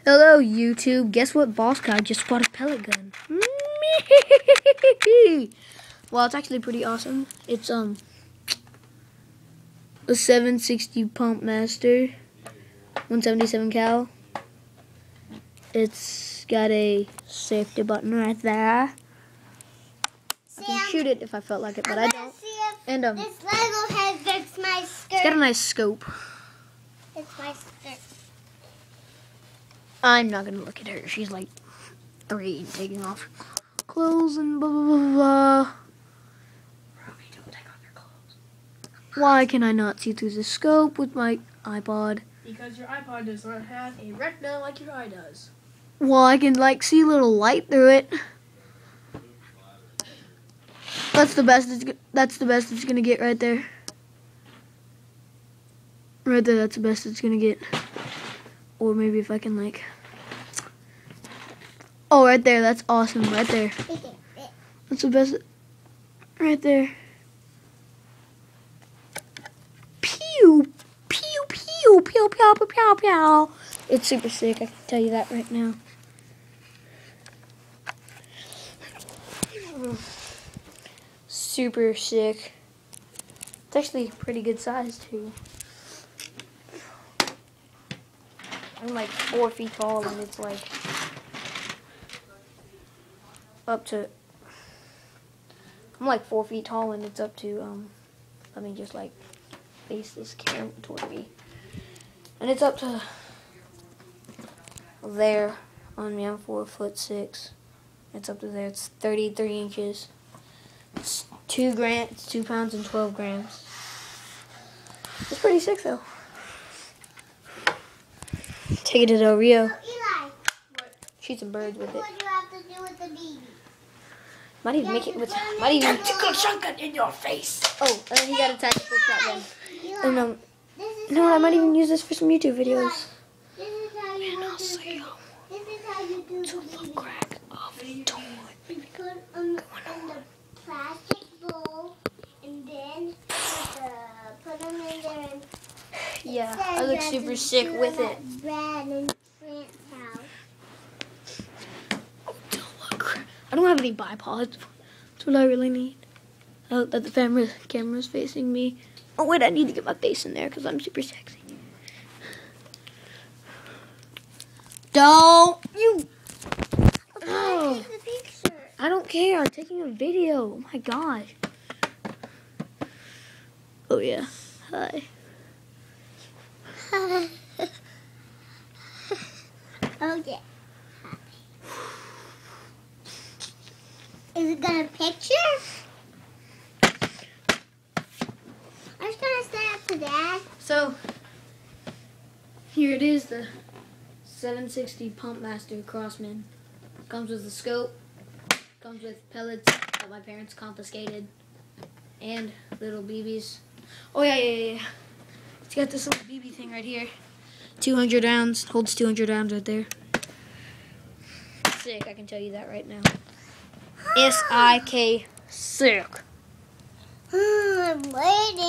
Hello, YouTube. Guess what boss guy just bought a pellet gun? Well, it's actually pretty awesome. It's a 760 pump master, 177 cal. It's got a safety button right there. I can shoot it if I felt like it, but I don't. And this Lego head fits my skirt. It's got a nice scope. It's my skirt. I'm not gonna look at her. She's like 3 and taking off clothes and blah blah blah blah. Ruby, don't take off your clothes. Why can I not see through the scope with my iPod? Because your iPod does not have a retina like your eye does. Well, I can like see a little light through it. That's the best. That's the best it's gonna get right there. Right there. That's the best it's gonna get. Or maybe if I can like. Oh, right there. That's awesome. Right there. That's the best. Right there. Pew, pew, pew, pew, pew, pew, pew, pew. It's super sick. I can tell you that right now. Super sick. It's actually pretty good size too. I'm like 4 feet tall and it's like up to, I'm like 4 feet tall and it's up to, let me just like face this camera toward me. And it's up to there on me. I'm 4'6". It's up to there. It's 33 inches. It's 2 grams. It's 2 pounds and 12 grams. It's pretty sick though. Take it to Del Rio. Eli, Shoot some birds with it. what do you have to do with the baby? Might even make it with. Might even. Tactical shotgun in your face. Oh, and then he got a tactical shotgun. Eli, And this is you know what? I how might you- even use this for some YouTube videos. This is how you And do I'll the- see you This is how you do to the the baby. crack of dawn. You put on the plastic bowl and then put them in there and Yeah, I look super sick with it. Brad and Trent's house. Look, I don't have any bipods. That's what I really need. Oh, that the camera's facing me. Oh wait, I need to get my face in there because I'm super sexy. Don't you? Oh, Take the picture. I don't care. I'm taking a video. Oh my gosh. Oh yeah. Hi. Okay. Is it gonna picture? I'm just gonna stand up to Dad. So here it is, the 760 Pump Master Crossman. Comes with a scope. Comes with pellets that my parents confiscated, and little BBs. Oh yeah. It's got this little BB thing right here. 200 rounds. Holds 200 rounds right there. Sick. I can tell you that right now. S-I-K. Sick. I'm waiting.